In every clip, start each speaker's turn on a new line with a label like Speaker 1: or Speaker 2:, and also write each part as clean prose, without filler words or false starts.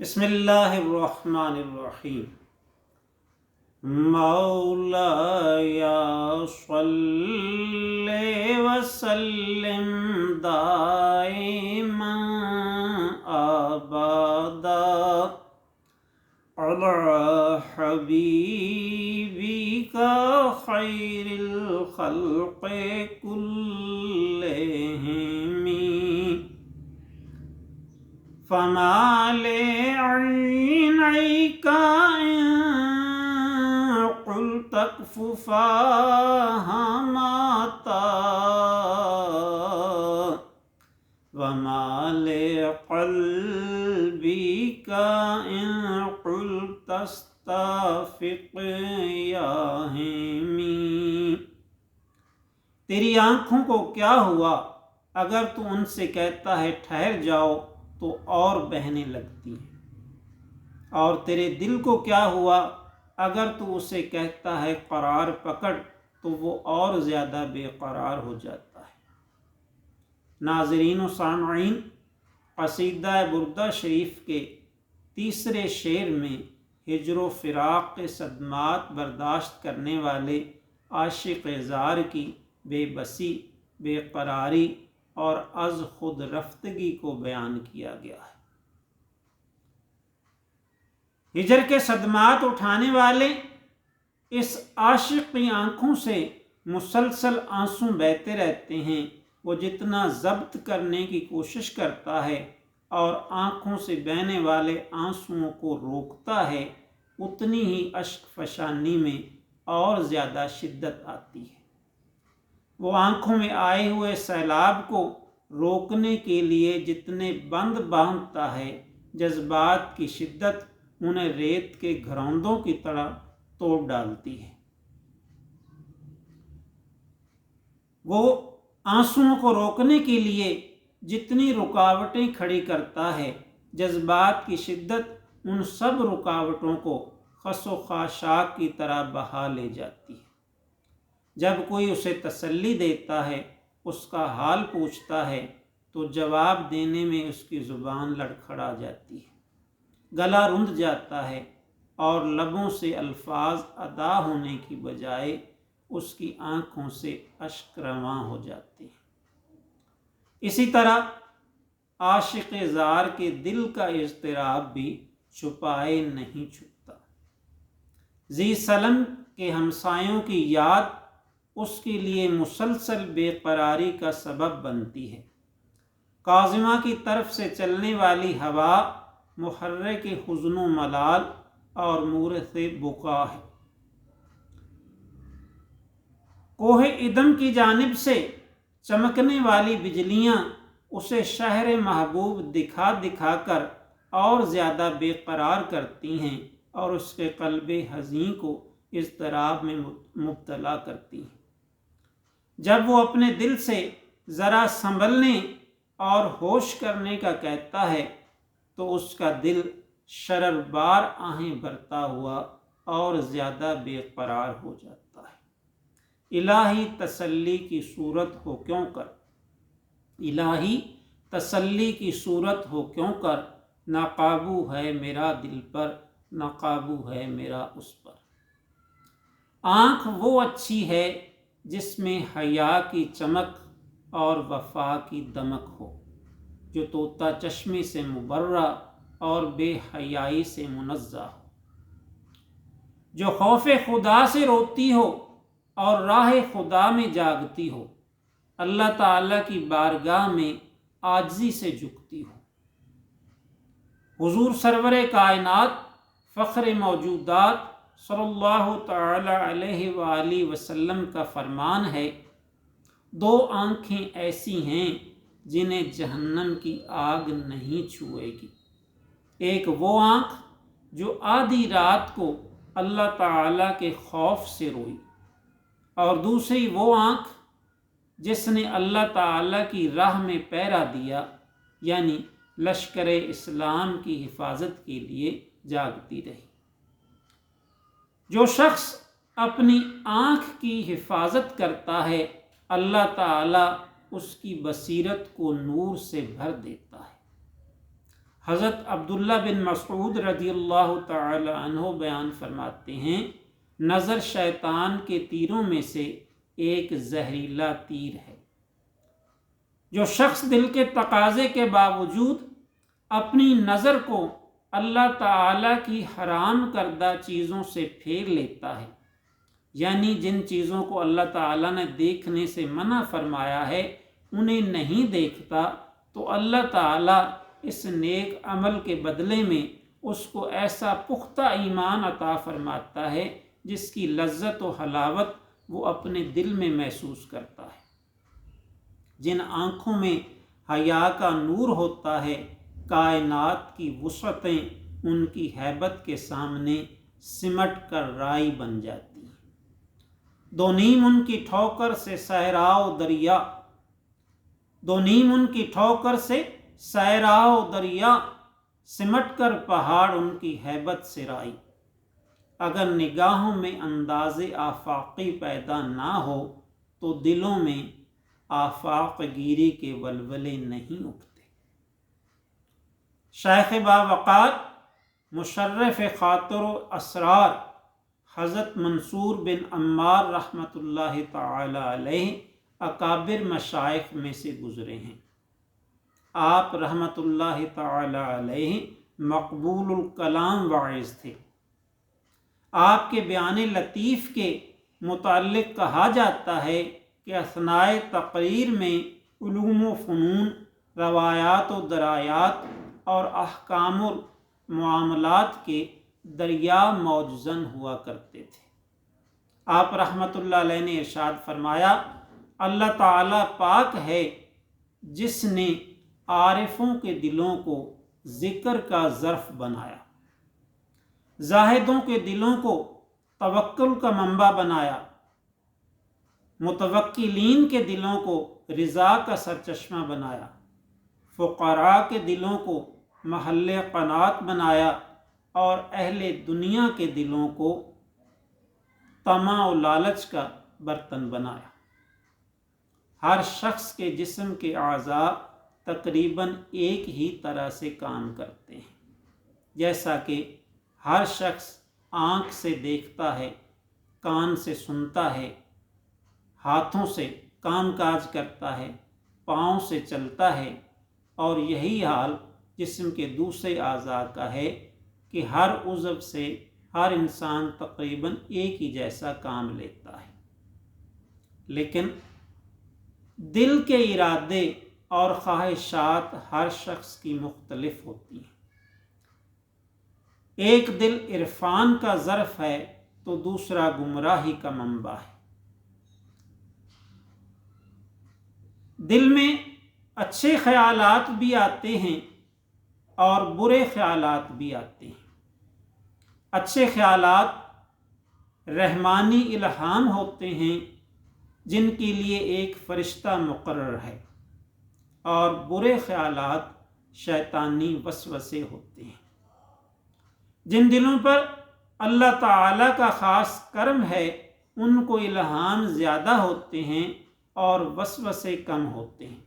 Speaker 1: بسم اللہ الرحمن الرحیم۔ مولایا صلی وسلم دائما ابدا علی حبیبک خیر الخلق کلہم فما لعینیک ان قلت اکففاها ماتا وما لقلبک ان قلت استافق یا ہیمی۔ تیری آنکھوں کو کیا ہوا اگر تو ان سے کہتا ہے ٹھہر جاؤ تو اور بہنے لگتی ہیں، اور تیرے دل کو کیا ہوا اگر تو اسے کہتا ہے قرار پکڑ تو وہ اور زیادہ بے قرار ہو جاتا ہے۔ ناظرین و سامعین، قصیدہ بردہ شریف کے تیسرے شعر میں ہجر و فراق کے صدمات برداشت کرنے والے عاشق زار کی بے بسی، بے قراری اور از خود رفتگی کو بیان کیا گیا ہے۔ ہجر کے صدمات اٹھانے والے اس عاشق کی آنکھوں سے مسلسل آنسو بہتے رہتے ہیں۔ وہ جتنا ضبط کرنے کی کوشش کرتا ہے اور آنکھوں سے بہنے والے آنسوؤں کو روکتا ہے، اتنی ہی اشک فشانی میں اور زیادہ شدت آتی ہے۔ وہ آنکھوں میں آئے ہوئے سیلاب کو روکنے کے لیے جتنے بند باندھتا ہے، جذبات کی شدت انہیں ریت کے گھروندوں کی طرح توڑ ڈالتی ہے۔ وہ آنسوؤں کو روکنے کے لیے جتنی رکاوٹیں کھڑی کرتا ہے، جذبات کی شدت ان سب رکاوٹوں کو خس و خاشاک کی طرح بہا لے جاتی ہے۔ جب کوئی اسے تسلی دیتا ہے، اس کا حال پوچھتا ہے، تو جواب دینے میں اس کی زبان لڑکھڑا جاتی ہے، گلا رند جاتا ہے اور لبوں سے الفاظ ادا ہونے کی بجائے اس کی آنکھوں سے اشک رواں ہو جاتے ہیں۔ اسی طرح عاشق زار کے دل کا اضطراب بھی چھپائے نہیں چھپتا۔ ذی سلم کے ہمسایوں کی یاد اس کے لیے مسلسل بے قراری کا سبب بنتی ہے۔ کاظمہ کی طرف سے چلنے والی ہوا محرک حزن و ملال اور مورث بقا ہے۔ کوہ ادم کی جانب سے چمکنے والی بجلیاں اسے شہر محبوب دکھا دکھا کر اور زیادہ بے قرار کرتی ہیں اور اس کے قلب حزین کو اضطراب میں مبتلا کرتی ہیں۔ جب وہ اپنے دل سے ذرا سنبھلنے اور ہوش کرنے کا کہتا ہے تو اس کا دل شرر بار آہیں بھرتا ہوا اور زیادہ بے قرار ہو جاتا ہے۔ الہی تسلی کی صورت ہو کیوں کر، الہی تسلی کی صورت ہو کیوں کر، نہ قابو ہے میرا دل پر، نہ قابو ہے میرا اس پر۔ آنکھ وہ اچھی ہے جس میں حیا کی چمک اور وفا کی دمک ہو، جو طوطا چشمی سے مبرہ اور بے حیائی سے منزہ ہو، جو خوف خدا سے روتی ہو اور راہ خدا میں جاگتی ہو، اللہ تعالیٰ کی بارگاہ میں عاجزی سے جھکتی ہو۔ حضور سرور کائنات فخر موجودات صلی اللہ تعالی علیہ وآلہ وسلم کا فرمان ہے، دو آنکھیں ایسی ہیں جنہیں جہنم کی آگ نہیں چھوئے گی۔ ایک وہ آنکھ جو آدھی رات کو اللہ تعالیٰ کے خوف سے روئی، اور دوسری وہ آنکھ جس نے اللہ تعالیٰ کی راہ میں پہرا دیا، یعنی لشکر اسلام کی حفاظت کے لیے جاگتی رہی۔ جو شخص اپنی آنکھ کی حفاظت کرتا ہے، اللہ تعالیٰ اس کی بصیرت کو نور سے بھر دیتا ہے۔ حضرت عبداللہ بن مسعود رضی اللہ تعالی عنہ بیان فرماتے ہیں، نظر شیطان کے تیروں میں سے ایک زہریلا تیر ہے۔ جو شخص دل کے تقاضے کے باوجود اپنی نظر کو اللہ تعالیٰ کی حرام کردہ چیزوں سے پھیر لیتا ہے، یعنی جن چیزوں کو اللہ تعالیٰ نے دیکھنے سے منع فرمایا ہے انہیں نہیں دیکھتا، تو اللہ تعالیٰ اس نیک عمل کے بدلے میں اس کو ایسا پختہ ایمان عطا فرماتا ہے جس کی لذت و حلاوت وہ اپنے دل میں محسوس کرتا ہے۔ جن آنکھوں میں حیا کا نور ہوتا ہے، کائنات کی وسعتیں ان کی ہیبت کے سامنے سمٹ کر رائی بن جاتی ہیں۔ دو نیم ان کی ٹھوکر سے صحراء دریا، دو نیم ان کی ٹھوکر سے صحراء دریا، سمٹ کر پہاڑ ان کی ہیبت سے رائی۔ اگر نگاہوں میں انداز آفاقی پیدا نہ ہو تو دلوں میں آفاق گیری کے ولولے نہیں اٹھتے۔ شیخ باوقار مشرف خاطر و اسرار حضرت منصور بن عمار رحمۃ اللہ تعالی علیہ اکابر مشائخ میں سے گزرے ہیں۔ آپ رحمۃ اللہ تعالی علیہ مقبول الکلام واعظ تھے۔ آپ کے بیان لطیف کے متعلق کہا جاتا ہے کہ اثناء تقریر میں علوم و فنون، روایات و درایات اور احکام و معاملات کے دریا موجزن ہوا کرتے تھے۔ آپ رحمۃ اللہ علیہ نے ارشاد فرمایا، اللہ تعالیٰ پاک ہے جس نے عارفوں کے دلوں کو ذکر کا ظرف بنایا، زاہدوں کے دلوں کو توکل کا منبع بنایا، متوکلین کے دلوں کو رضا کا سرچشمہ بنایا، فقراء کے دلوں کو محل قناعت بنایا، اور اہل دنیا کے دلوں کو طمع و لالچ کا برتن بنایا۔ ہر شخص کے جسم کے اعضاء تقریباً ایک ہی طرح سے کام کرتے ہیں، جیسا کہ ہر شخص آنکھ سے دیکھتا ہے، کان سے سنتا ہے، ہاتھوں سے کام کاج کرتا ہے، پاؤں سے چلتا ہے، اور یہی حال جسم کے دوسرے اعضاء کا ہے کہ ہر عضو سے ہر انسان تقریباً ایک ہی جیسا کام لیتا ہے، لیکن دل کے ارادے اور خواہشات ہر شخص کی مختلف ہوتی ہیں۔ ایک دل عرفان کا ظرف ہے تو دوسرا گمراہی کا منبع ہے۔ دل میں اچھے خیالات بھی آتے ہیں اور برے خیالات بھی آتے ہیں۔ اچھے خیالات رحمانی الہام ہوتے ہیں جن کے لیے ایک فرشتہ مقرر ہے، اور برے خیالات شیطانی وسوسے ہوتے ہیں۔ جن دلوں پر اللہ تعالیٰ کا خاص کرم ہے ان کو الہام زیادہ ہوتے ہیں اور وسوسے کم ہوتے ہیں،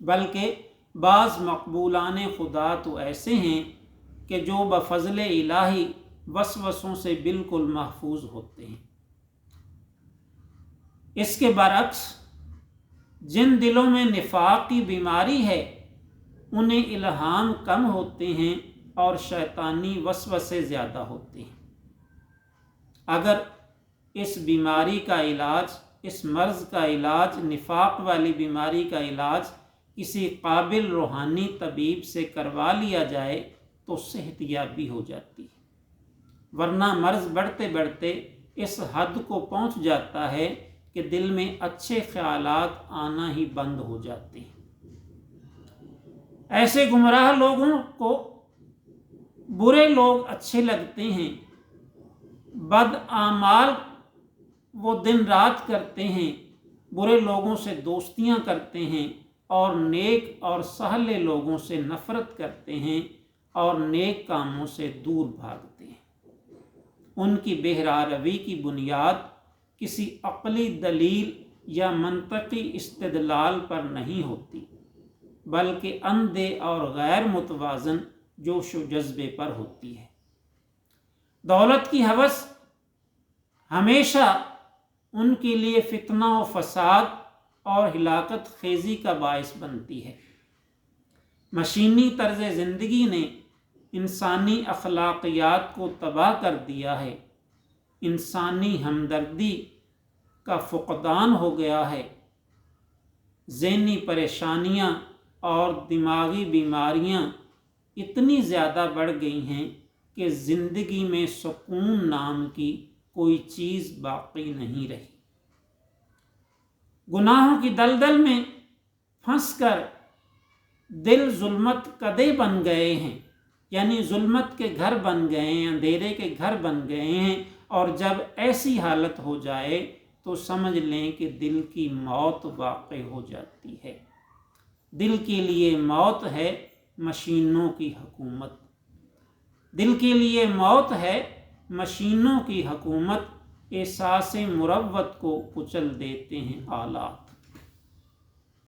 Speaker 1: بلکہ بعض مقبولان خدا تو ایسے ہیں کہ جو بفضل الہی وسوسوں سے بالکل محفوظ ہوتے ہیں۔ اس کے برعکس جن دلوں میں نفاق کی بیماری ہے انہیں الہام کم ہوتے ہیں اور شیطانی وسوسے زیادہ ہوتے ہیں۔ اگر اس بیماری کا علاج، اس مرض کا علاج، نفاق والی بیماری کا علاج کسی قابل روحانی طبیب سے کروا لیا جائے تو صحت یابی ہو جاتی ہے، ورنہ مرض بڑھتے بڑھتے اس حد کو پہنچ جاتا ہے کہ دل میں اچھے خیالات آنا ہی بند ہو جاتے ہیں۔ ایسے گمراہ لوگوں کو برے لوگ اچھے لگتے ہیں، بد اعمال وہ دن رات کرتے ہیں، برے لوگوں سے دوستیاں کرتے ہیں، اور نیک اور سہلے لوگوں سے نفرت کرتے ہیں اور نیک کاموں سے دور بھاگتے ہیں۔ ان کی بہراروی کی بنیاد کسی عقلی دلیل یا منطقی استدلال پر نہیں ہوتی، بلکہ اندھے اور غیر متوازن جوش و جذبے پر ہوتی ہے۔ دولت کی ہوس ہمیشہ ان کے لیے فتنہ و فساد اور ہلاکت خیزی کا باعث بنتی ہے۔ مشینی طرز زندگی نے انسانی اخلاقیات کو تباہ کر دیا ہے، انسانی ہمدردی کا فقدان ہو گیا ہے، ذہنی پریشانیاں اور دماغی بیماریاں اتنی زیادہ بڑھ گئی ہیں کہ زندگی میں سکون نام کی کوئی چیز باقی نہیں رہی۔ گناہوں کی دلدل میں پھنس کر دل ظلمت کدے بن گئے ہیں، یعنی ظلمت کے گھر بن گئے ہیں، اندھیرے کے گھر بن گئے ہیں، اور جب ایسی حالت ہو جائے تو سمجھ لیں کہ دل کی موت واقع ہو جاتی ہے۔ دل کے لیے موت ہے مشینوں کی حکومت، دل کے لیے موت ہے مشینوں کی حکومت، احساس مروت کو کچل دیتے ہیں آلات۔